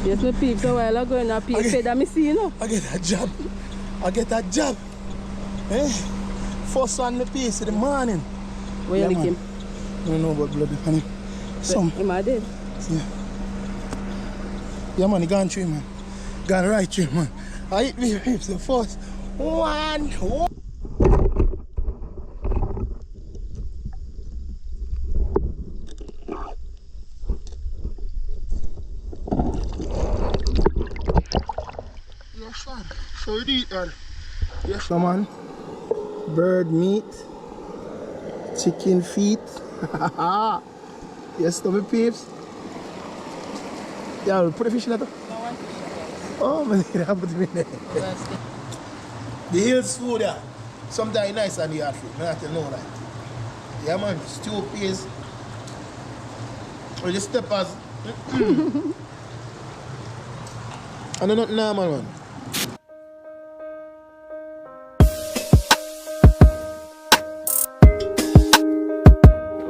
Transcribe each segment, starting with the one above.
Yes, my peeps a while ago and I paid that me see, you know. I get a job. Eh? First one the piece in the morning. Where you lick him? I don't know about bloody honey. Some. Him a dead? Yeah. Yeah man, he gone through man. Gone right through man. I hit me ribs the first one. Yes man. So we eat that. Yes man. Bird meat. Chicken feet. Yes, no me peeps. Yeah, we'll put the fish in that. Oh man, I put it in there. The hills food yeah. Sometimes nice on the yard food. I have to know that. Yeah man, stew peas. Or the steppers. I know nothing normal man.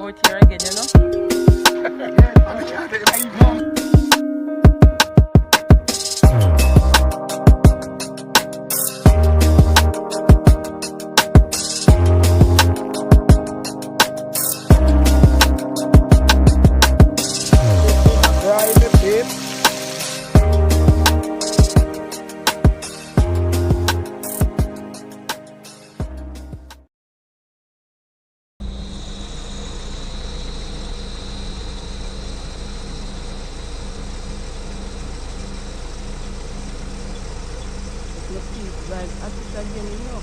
Out here again, you know? Right, the peeps. My peeps like at it again, you know?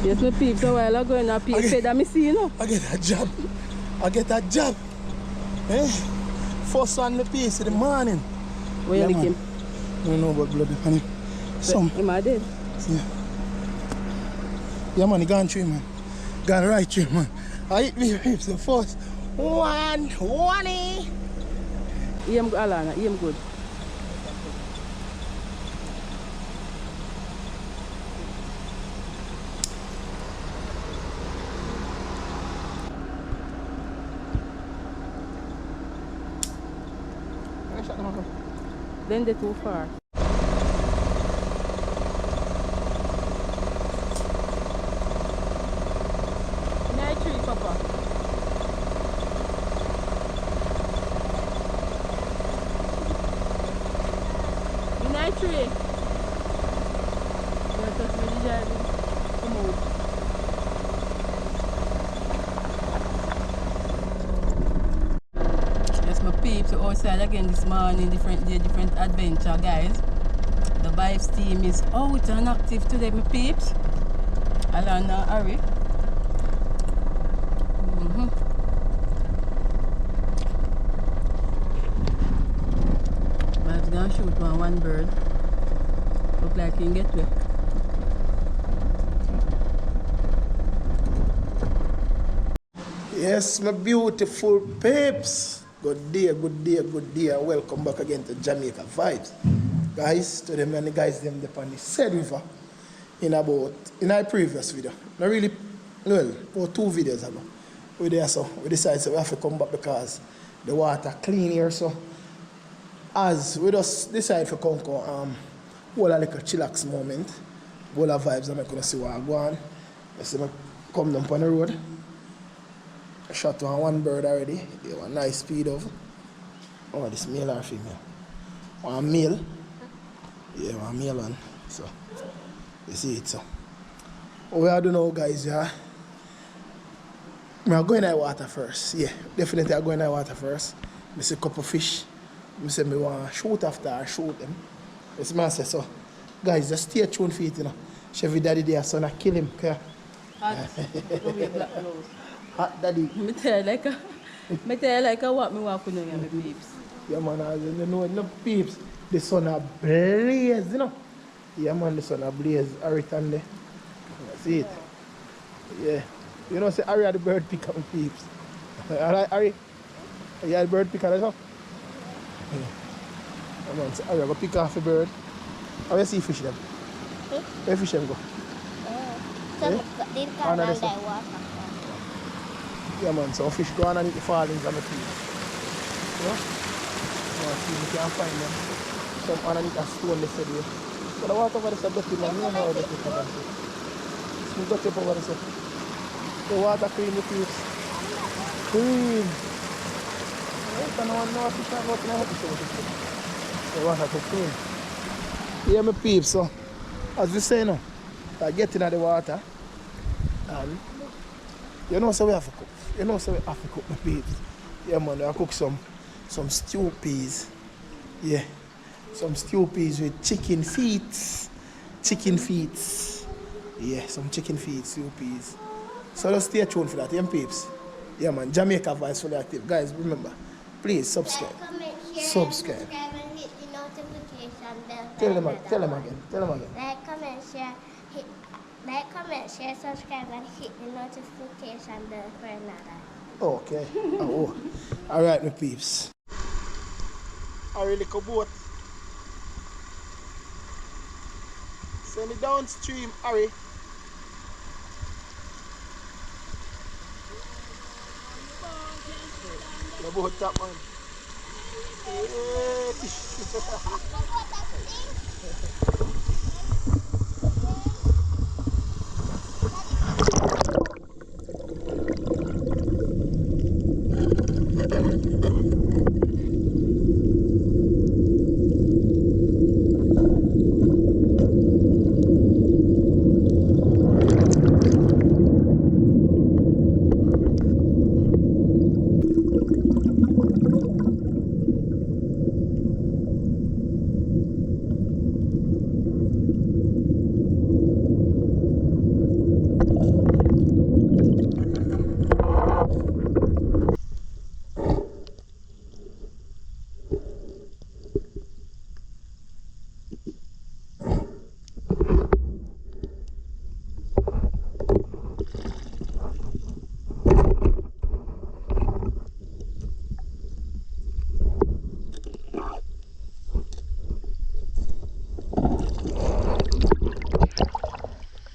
Yes, my peeps a while ago and I paid that me see, you know. I get a job. Eh? First one the piece in the morning. Where you lick him? I don't know about bloody honey. Some. Him a dead? Yeah. Yeah man, he gone through man. Gone right through man. I hit me ribs the first one. He am Alana, he am good. Then they're too far. Night tree, Papa. Night tree. Yeah, touch me the jar. Come out. Yes, my peeps are outside again this morning, different adventure, guys. The VIBEZ team is out and active today, my peeps. Alana, Ari. VIBEZ gonna shoot one bird. Look like he can get wet. Yes, my beautiful peeps. Good day. Welcome back again to Jamaica VIBEZ. Guys, today me and the guys them on the said river in our previous video. Not really, well, about 2 videos ago. We there so we decided so we have to come back because the water clean here so as we just decide to come hold a little chillax moment. Bowl of vibes and I'm gonna see what I go on. You see me come down on the road. I shot one bird already. Yeah, one nice speed of. Oh, this male or female? One male. Yeah, one male one. So, you see it so. What we are doing now, guys, yeah. I'm going in the water first. Yeah, definitely I'm going in the water first. I see a couple of fish. I say I want to shoot after I shoot them. That's what I say. So, guys, just stay tuned for it, you know. Chevy Daddy there, son, I kill him. Okay? hot daddy. Me tell you like a, me tell you like a what me want to know, my peeps. Yeah, man, as you know, no peeps, the sun a blaze, you know. Yeah, man, the sun a blaze. Harry there. See it? Yeah. You know, say Harry had the bird picker, my peeps. Alright, Harry? You had the bird picker, that's all? Yeah, man, say Harry, I go pick off the bird. How you see fish them? Where fish them go? Yeah, man, so fish go underneath the fallings on the field. You know? See if you can find them. Some underneath a stone they said here. But the water over there is dirty, man. You know how dirty it is. It's dirty over there. The water clean the fields. Clean. I don't know fish are out in the episode. The water too clean. Yeah, my peeps, so as we say now, I get into the water and you know so we have to cook. You know so we have to cook, my peeps. Yeah, man, I cook some stew peas. Yeah, some stew peas with chicken feet. Chicken feet. Yeah, some chicken feet, stew peas. So just stay tuned for that, yeah, peeps. Yeah, man, Jamaica VIBEZ fully active. Guys, remember, please subscribe. Subscribe. And hit the notification bell. Tell them again. Like, comment, share, subscribe, and hit the notification bell for another. Okay. Oh. Alright, my peeps. I really go boat. Send it downstream, Harry. The boat top, man.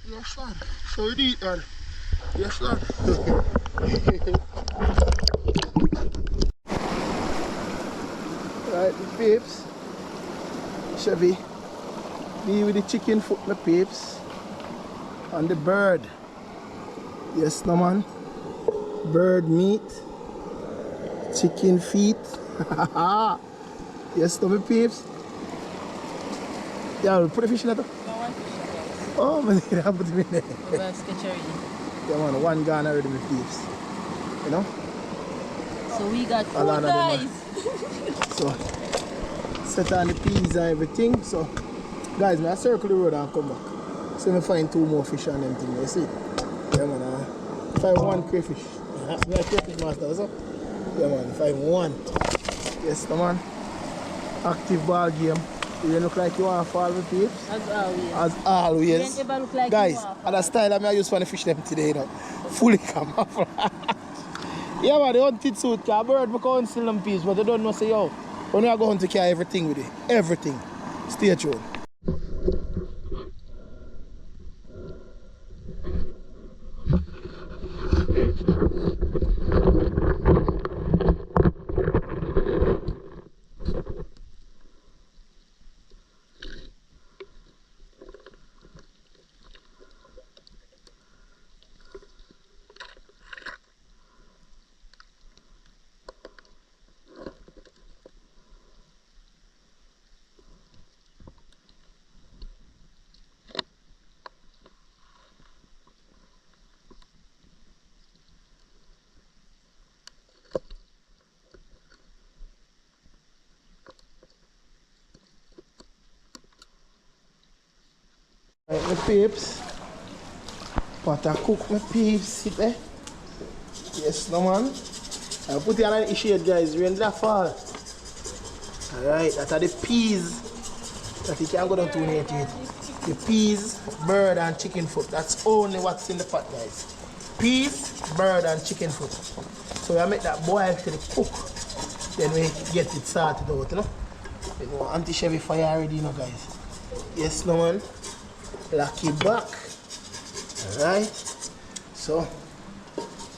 Yes, sir. So you eat that? Yes, sir. Right, the peeps. Chevy. Be with the chicken foot, my peeps. And the bird. Yes, no man. Bird meat. Chicken feet. Yes, no, my peeps. Yeah, we'll put the fish in there. Oh, man, I put it in there. Yeah, man, one gone already, my peeps. You know? So we got food, guys. So, set on the peas and everything. So, guys, I circle the road and come back. So, I find two more fish and them thing. You see? Yeah, man. Find one crayfish. I crayfish master, so? Yeah, man. Find one. Yes, no, man. Active ball game. You look like you want to fall with peeps? As always. As always. You don't ever look like guys, you want to and the style I use for the fish them today, you know. Fully camouflage. Yeah, man, they hunted suit, because bird I can't sell them peas, but they don't know, say, yo, when we are going to carry everything with it. Everything. Stay tuned. Right, my peeps. Pot I cook my peeps, see there? Yes, no man. I'll put it on the shade, guys. Rain that fall. Alright, that are the peas that you can go down to eat. The peas, bird, and chicken foot. That's only what's in the pot, guys. Peas, bird, and chicken foot. So we make that boil till it cook. Then we get it sorted out, you know. You know, anti-chevy fire already, you know, guys. Yes, no man. Lucky back. Alright. So,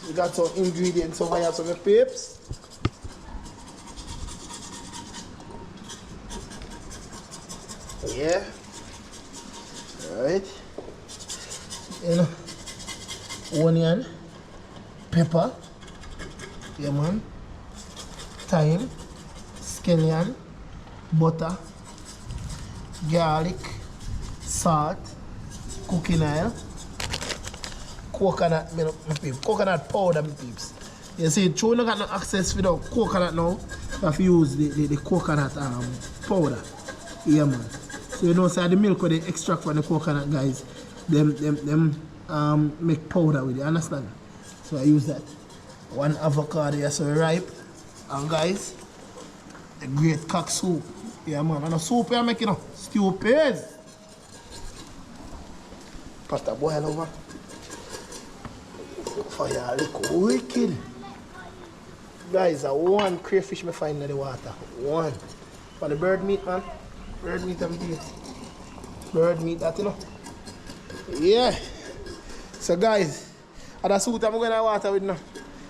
we got some ingredients over here, some peeps. Yeah. Alright. You know, onion, pepper. Yeah, man. Thyme, scallion, butter, garlic, salt, cooking oil, coconut, my peeps. Coconut powder, my peeps. You see, true, you got no access without coconut now. You have to use the coconut powder. Yeah, man. So you know, so the milk where they extract from the coconut, guys, them make powder with it. Understand? So I use that. One avocado, yeah, so ripe. And guys, the great cock soup. Yeah, man. And the soup I'm making, stupid. Pot a boil over. Fire look wicked. Guys, one crayfish me find in the water. One. For the bird meat, man. Bird meat I'm doing. Bird meat that, you know. Yeah. So guys, the suit I'm going to water with now.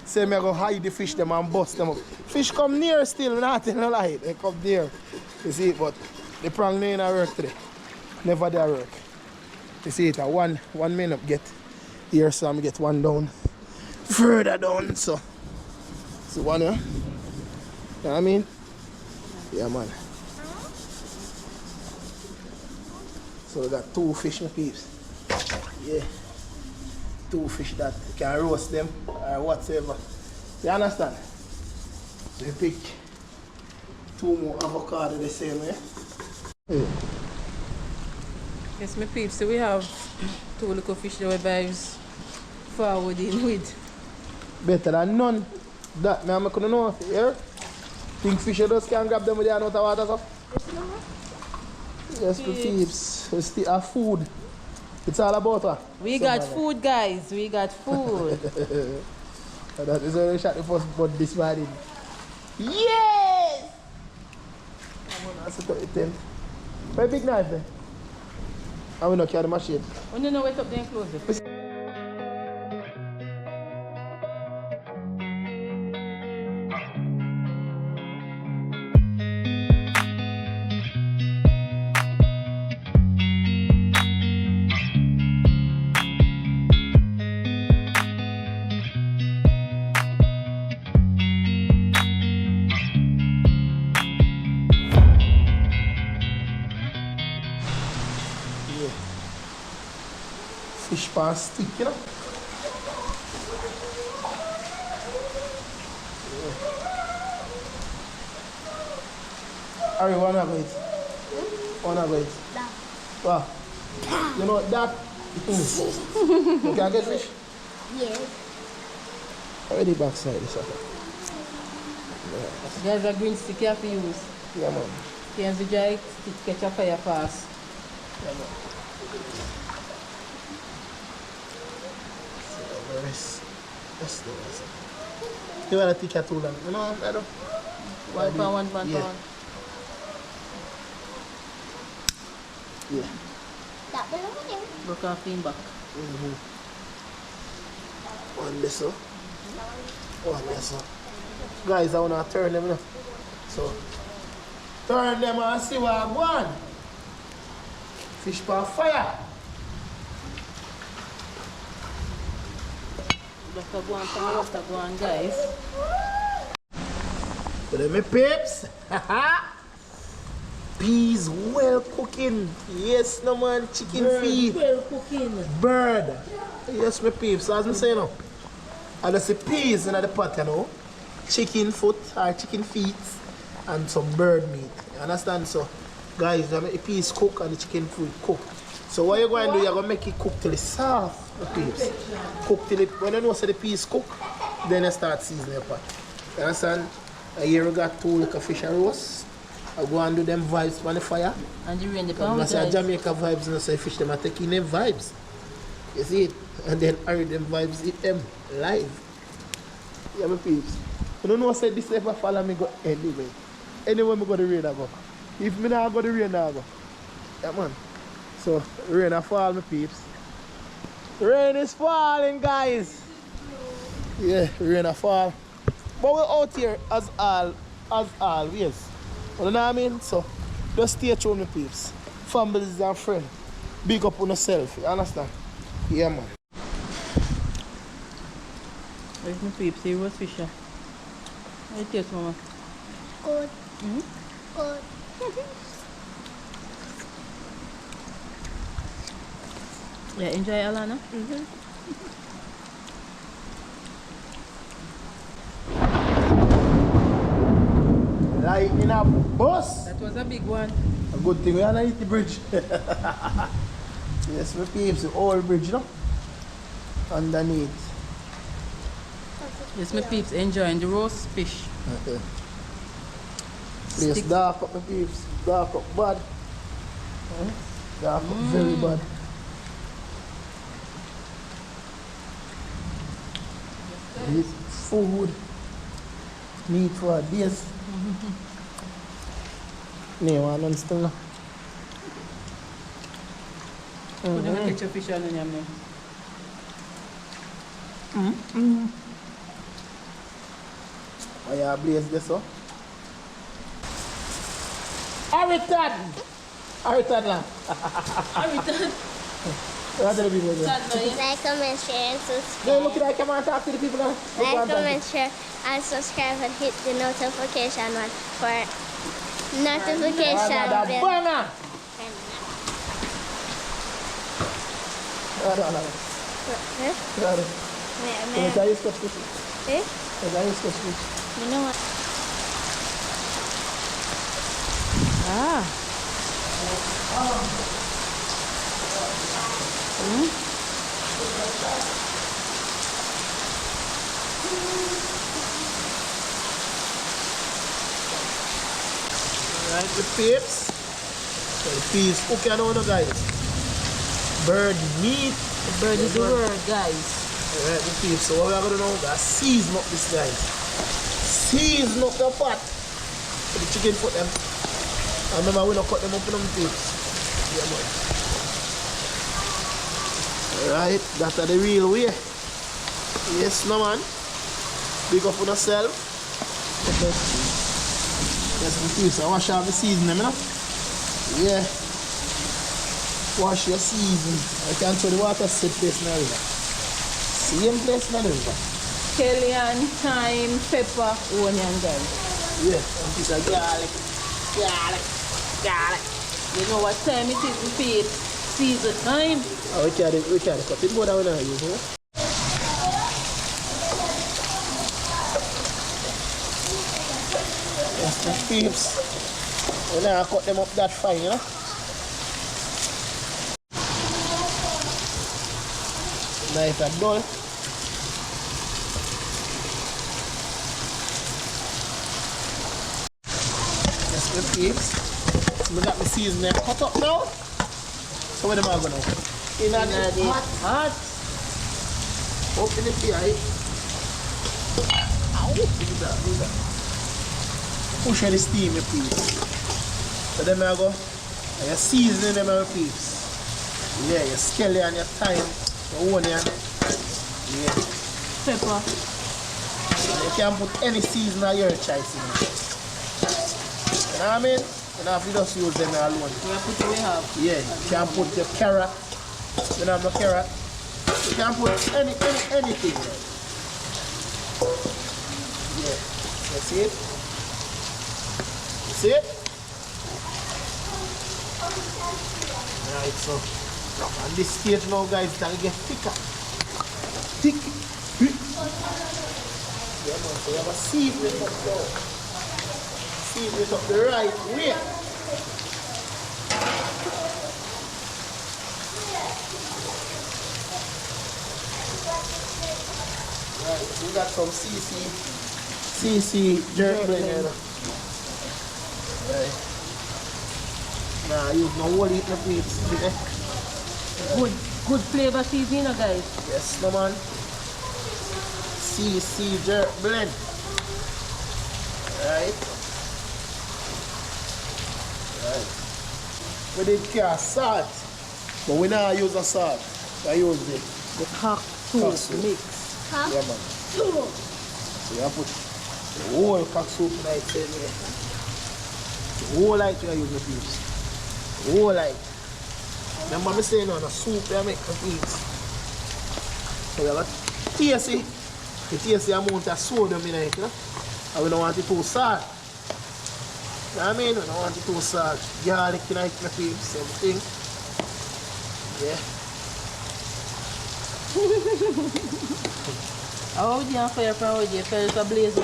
Say me go hide the fish them and bust them up. Fish come near still, not in the light. They come near. You see it, but the prong ain't work today. Never there work. You see it, one minute get here, so I'm get one down. Further down, so. See one here? You know what I mean? Yeah, man. So we got 2 fish, my peeps. Yeah. 2 fish that you can roast them or whatever. You understand? So you pick 2 more avocado the same way. Yeah. Yes, my peeps, so we have 2 little fish that we VIBEZ forward in with. Better than none. That me I'm gonna know here. Think fish just can grab them with their out of water stuff. Yes, my peeps. We still have food. It's all about what? We got food, guys. We got food. That is where we shot the first bird this morning. Yes! I'm gonna set up the tent. Very big knife there. I will not carry the machine. Oh, no, wait up there and close it. Fish pan stick, you know. Ari, wanna go it? Wanna go it? That. Wow. You know that? You can get fish? Yes. Already backside this other. There's a green stick you have to use. Yeah, man. Here's the dry stick, catch a fire fast. Yeah, man. Let's do this. You want to take a too long? You know, I don't. 1 pound, 1 pound. Yeah. Yeah. That belongs to you. Broke off him back. One this up. One this up. Guys, I want to turn them now. So, turn them and see what I want. Fish pan fire. Just go on, some water go on, guys. But then my peeps, peas well cooking. Yes, no man, chicken feet. Well cooking. Bird. Yes, my peeps, as I say now. And I see peas in the pot, you know. Chicken foot or chicken feet and some bird meat. You understand? So, guys, I make the peas cook and the chicken foot cook. So what you're going to do, you're going to make it cook till it's soft, the peas. Cook till it, when you know so the peas cook, Then you start seasoning your pot. You understand? Here we got 2 little fish and roast. I go and do them vibes on the fire. And you rain the Because pound I say guys. Jamaica vibes, you know, so fish them are taking them vibes. You see it? And then hurry them vibes, eat them live. Yeah, my peeps. You don't know say this ever follow me go anyway. Anywhere me go the rain I go. If me not go the rain I go. Yeah man. So rain a fall my peeps. Rain is falling guys. Yeah, rain a fall. But we're out here as always. You know what I mean? So just stay tuned my peeps. Families and friends. Big up on yourself, you understand? Yeah man. Where's my peeps? See roast fish. How it taste, mama? Good. Mm-hmm. Good. Yeah, enjoy Alana? Mm-hmm. Like in a bus. That was a big one. A good thing we are not hit the bridge. Yes, my peeps, the old bridge, no? Underneath. Yes, my peeps enjoying the roast fish. Okay. Place Stick. dark up, my peeps. Dark up bad. Dark up very bad. Eat food. Meat for days. No one understand. Put them catch a fish on the yam. Oh yeah, blaze this up. Aritan! Aritan lang. Everything. What are the people doing? Like, comment, share, and They subscribe. look like come and talk to the people now. Like, comment, share, and subscribe, and hit the notification one for notification Another bell. banger! Huh? Can I use fish? Eh? Can I use fish? You know what? Ah. Right, the peeps. So the peas cooking on the guys. Bird meat. The bird is the word, guys. Alright, the peeps. So what we are going to do now is season up this guys. Season up the pot. So the chicken put them. And remember we don't cut them up in them peeps. Yeah man. Alright, that's the real way. Yes no man. Big up on yourself. Yes, the peeps. I wash off the season them, you know? Yeah. Wash your season. I can throw the water set place in the river. Same place in the river. Scallion, thyme, pepper, onion, guys. Yeah, and piece of garlic. Garlic. Garlic. You know what time it is, my peeps? Season time. Oh, we can't cut it more than we know you, huh? Yes, the peeps. We now cut them up that fine, you know? Nice and dull. Yes, the peeps. So we got the seasoning cut up now. So what am I going to do? In the hot. Open it here. Ow. Do that. Push the steam, your peeps. So then I go, you're seasoning them, your peeps. Yeah, your scallion, your thyme, your onion. Yeah. Pepper. You can put any season of your choice in it. You know what I mean? You don't have to just use them alone. We have put what we have. Yeah, you can put your carrot. You don't have no carrot. You can put anything. Yeah. You see it? You see it? Right, so. And this stage now, guys, it's gonna get thicker. Thick. Yeah, man, so you have a season it up now. Season it up the right way. Right, we got some CC jerk blend. Right. Nah, use no whole heat no peeps. Good flavor seasoning, guys. Yes, no man. CC jerk blend. Right. Right. We did cast salt, but we now use a salt. I use the cock soup mix. Huh? Yeah, man. So you have put the whole cock soup like say there. The whole light you use the peeps. The whole light. Remember me saying on the soup you make the peeps. So you got tasty. The tasty amount of sodium in it, you know? And we don't want it too salt. You know what I mean? We don't want it too salt. Garlic in it, the peeps, same thing. Yeah. How would you fire from with you? Fire is a blaze.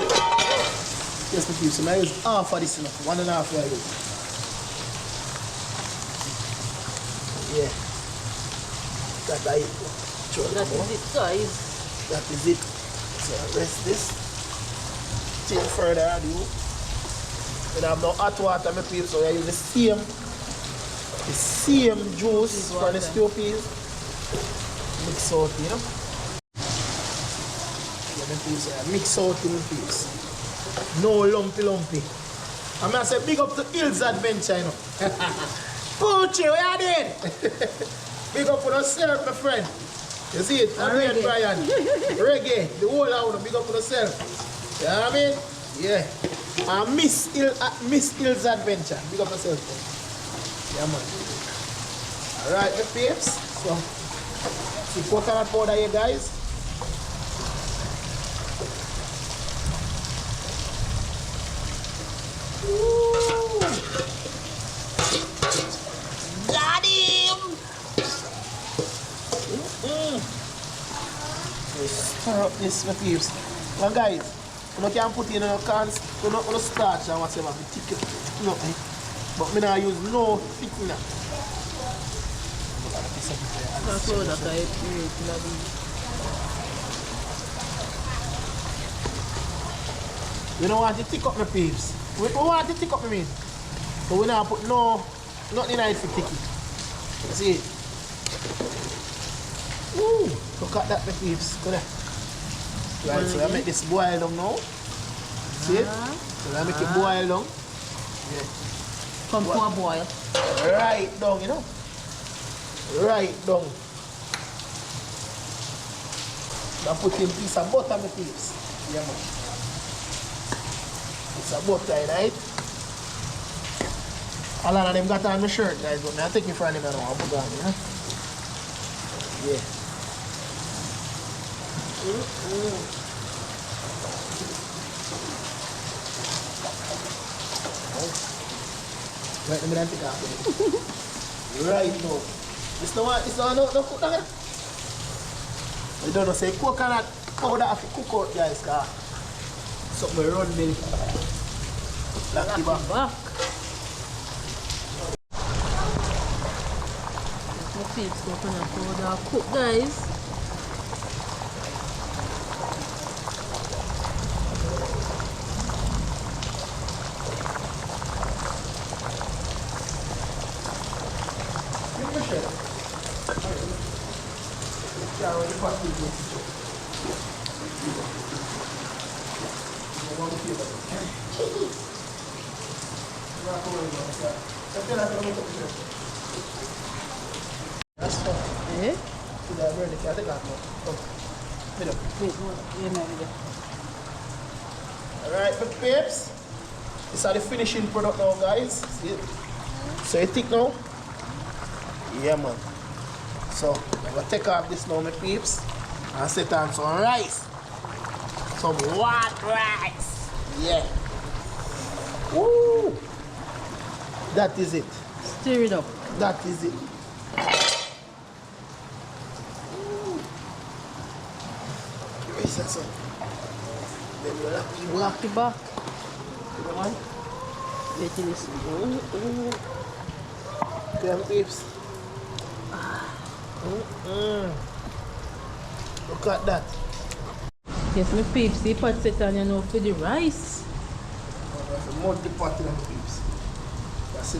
Yes, my peeps. So I use half of this enough. 1.5 I use. Yeah. That's it. That is it, guys. That is it. So I rest this. Till further ado. When I have no hot water, my peeps, so I use the same juice for the stew peas. Mix out, you know. Yeah, my peeps, mix out in the peeps. No lumpy. I'm gonna say big up to Hills Adventure, you know. Poochie, where you did? Big up for yourself, my friend. You see it? Reggae. Brian. Reggae. The whole hour, big up for yourself. You know what I mean? Yeah. And Miss Hills Adventure. Big up yourself. Yeah, man. Alright, my peeps. So, see coconut powder here, guys. Ooh. Got him! So stir up this, my peeps. Now, guys, you can put in no cans, no starch and whatever, thick nothing. But I don't use no thickener. That's all that I We don't want to thick up my peeps. We want to thick up my meat. So we don't put nothing in it for thicky. You see it? Woo! Look at that, my peeps. Go there. Right, so I make this boil down now. See it? So I make it boil down. Yeah. come to a boil. Right down, you know. Right down. Now put in a piece of butter, my peeps. Yeah, man. Piece of butter, right? A lot of them got on my shirt, guys, but I'll take it from them and I'll put on, you know. Yeah. Right, let me take it off. Right now. It's no cook down here. You don't know, say coconut powder have to cook out, guys, because something run belly. Lock it back. My feet's coconut powder cook, guys. That's fine. Eh? Alright, but peeps, this is the finishing product now, guys. See it? So you thick now? Yeah, man. So I'm gonna take off this now, my peeps, and set on some rice. Some white rice. Yeah. Woo! That is it. Stir it up. That is it. Where's that son? Then we'll Lock it back. one. Let it listen. Them peeps. Look at that. Yes, my peeps, the pot set on you know for the rice. Multi pot in the peeps. That's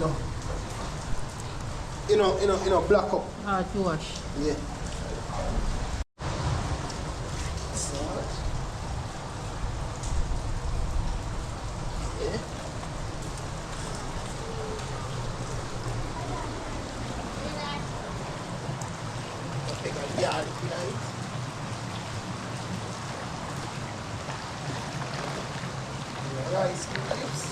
black up. Hard to wash. Yeah. Salt. Yeah. Garlic, right? Rice cubes.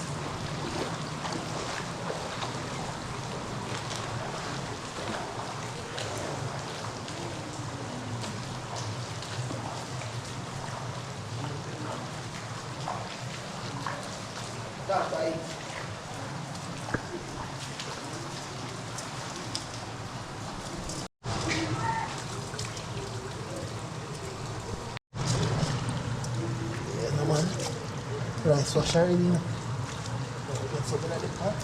That right. Yeah, no man. Rice wash already. Now we get something at the pot.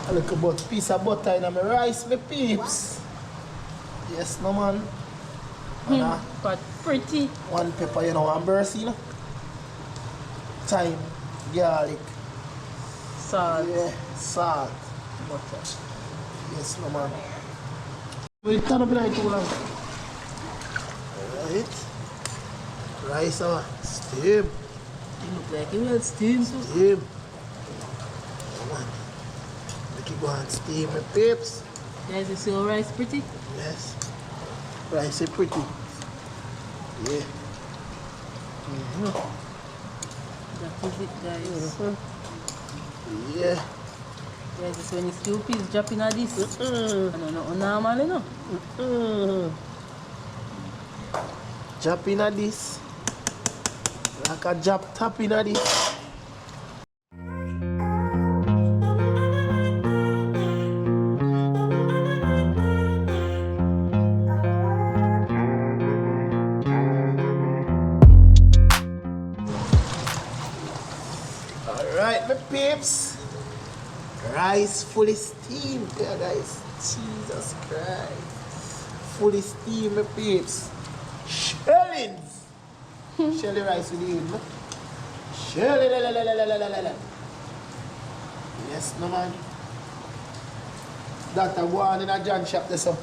A little piece of butter in my rice, my peeps. Yes, no man. And, But pretty. one pepper, and burst, Thyme, garlic, Salt. yeah, salt, butter. Yes, no man. Wait, turn up like too long. Right. Rice, steam. It look like it will steam. Steam. Come on. Make it go and steam, my peeps. Guys, you see how rice pretty? Yes. Rice is pretty. Yeah. That is it, guys. Yeah. Guys, this when you stew peas dropping at this. I don't know, normal, you know. Drop in at this. Like a drop tap in at this. Alright, my peeps. Rice fully steamed, yeah, guys. Jesus Christ. Fully steamed, my peeps. Shellings. Shelly rice with you, no? Shelly, la, la, la, la, la, la, la, la. Yes, no man. Dr. Go on in a John shop there, so.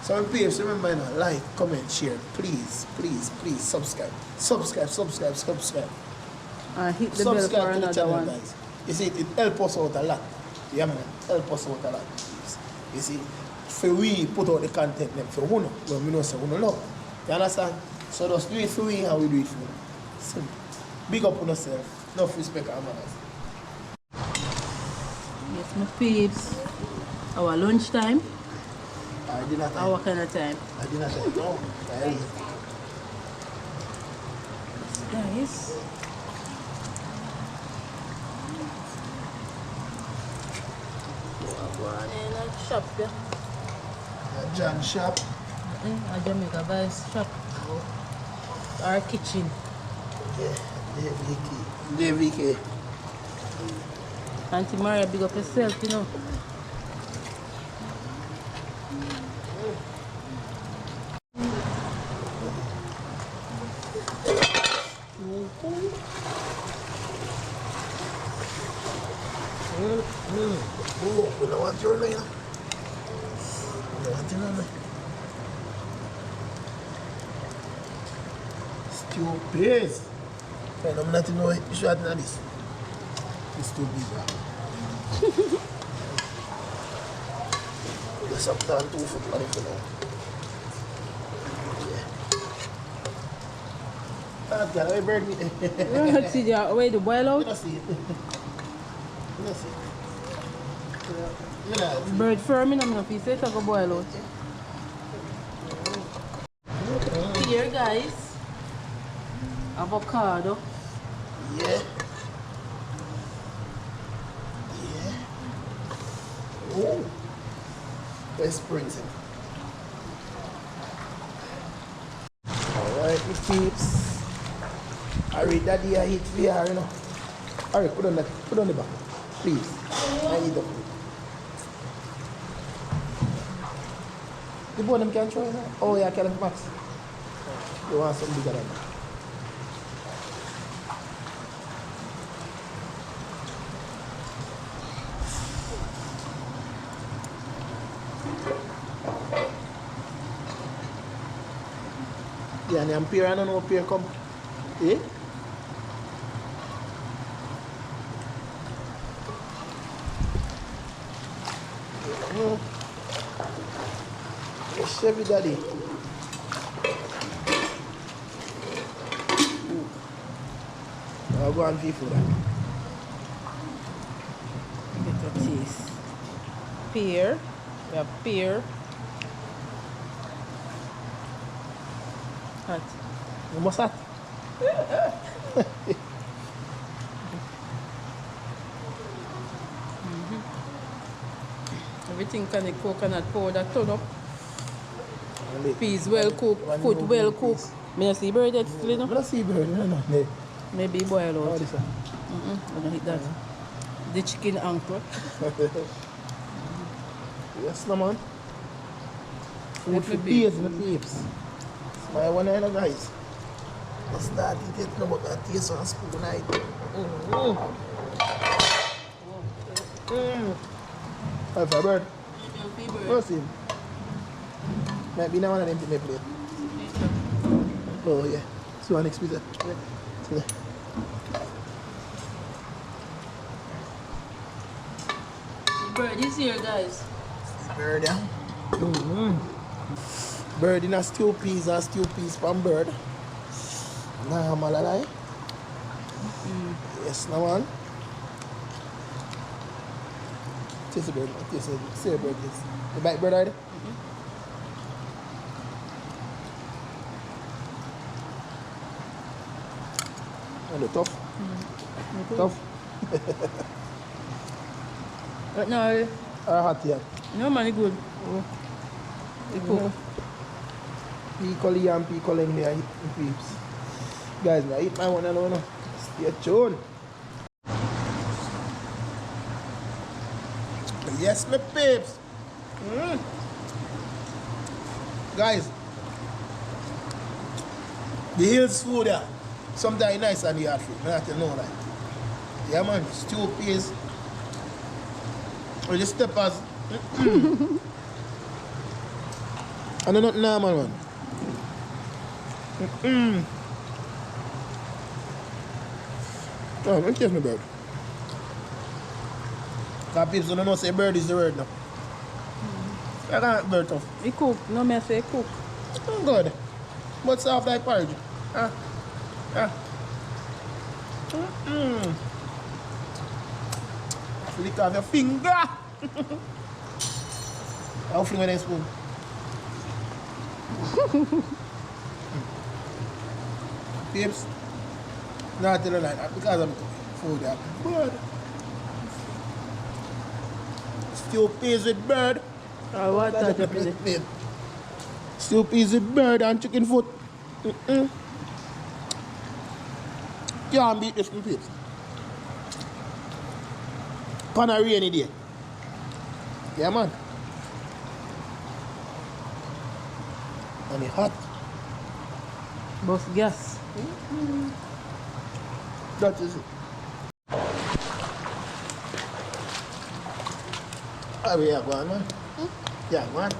So, my peeps, remember, like, comment, share. Please, please, please, subscribe. Subscribe. Hit the bell for Subscribe to the another channel, one. guys. You see, it helps us out a lot. Yeah, man. Help us out a lot. You see, for we put out the content them for Uno, when we know say Uno love. You understand? So just do it for we and we do it for you. Simple. Big up on yourself. Enough respect our manners. Yes, my peeps. Our lunch time. I did not Our kind of time. I did not time. No. Guys. Go on in a shop, yeah. John shop. A Jamaica VIBEZ shop. Our kitchen. Yeah. DVK. Auntie Maria, big up yourself, you know. We don't want your name. We don't want your name. Stupid. I'm not know it. You should have done this. It's too big. Just up down 2 foot on it for now. That guy, I bird meat. Let's see the way to boil You out. don't see it. You don't see it. You know, Bird firm in a piece, it's a go boil out. pear, guys. Avocado. Yeah. Yeah. Oh. Best printing. Alright, my peeps. I read that I hit VR, you know. Alright, put on the back. Please. I need the food. The boy them can try that? Oh yeah, can have max. You want something bigger than that? Yeah, and I'm peer, I don't know peer come. Eh? Yes, Chevy Daddy. I'll go and pay for that. Bit of cheese. Pear. We have pear. Hot. You must have. Everything can the coconut powder turn up. And Peas well cooked, foot well cooked. Me not see bird yet still, you I know? don't see bird, no, no. No. Maybe boil Oh, out. this one. I don't eat that. The chicken ankle. Yes, no, man. Food Let for me be. days, my peeps. It's my one and guys. I start to get no more taste on a spoon night. Have a bird. What's him? Might be now one of them to my plate. Oh, yeah. So, one next pizza. Yeah. Bird is here, guys. Bird, yeah. Bird in a stew peas from bird. Nah, malalai. Yes, no man. Taste the bird. Taste the say the bird is. You bite bird already? And the tough. Tough. But no, Or hot yeah. no man, it's good. It's cook. Piccoli and piccoli me I eat my peeps. Guys, I eat my one alone. Stay tuned. Yes, my peeps. Guys, the hills food yeah. Sometimes nice and the hard food. I have to know that. Yeah man, stew peas. Or the steppers. I know not normal man. Oh, don't taste my bird. Because people don't know say bird is the word now. I can't bird tough. It cook. No me say cook. Good. But soft like porridge. Flick off your finger. I'll fling with a spoon. Peeps, not tell you like that because I'm food that good. Stew peas with bird. I want that Japanese. Stew peas with bird and chicken foot. Can't beat this, peeps. On a rainy day. Yeah, man. And it's hot. Boss gas. That is it. How we are going, man? Yeah, man.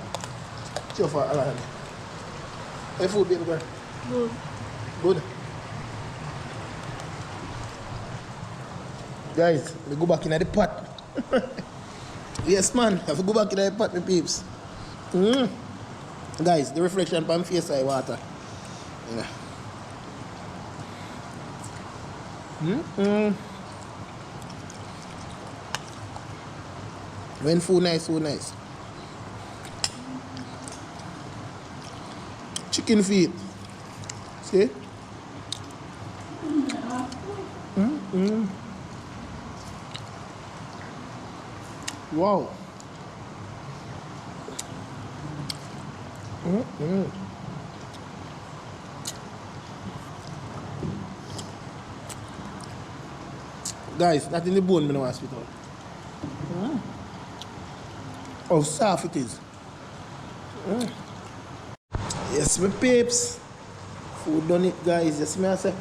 So far, all right. Hey, food, baby girl. Good. Good. Guys, we go back in the pot. Yes, man. I have to go back in the pot, my peeps. Guys, the reflection on my face I water. Yeah. When food nice, food nice. Chicken feet. See? Wow. Guys, not in the bone, me no want to spit out. How soft it is. Yes, my peeps. Food done it, guys. Yes, me I say.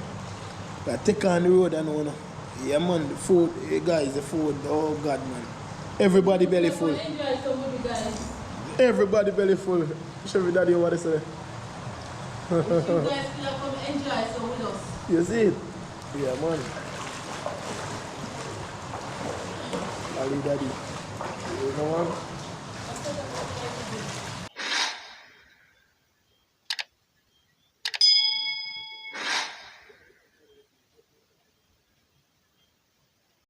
I take on the road and know. Yeah, man, the food, hey, guys, the food. Oh, God, man. Everybody belly full. Enjoy some of you guys. Everybody belly full. Show me daddy what they say. You guys still come enjoy some with us. You see it? Yeah, man. Ali daddy. You know what?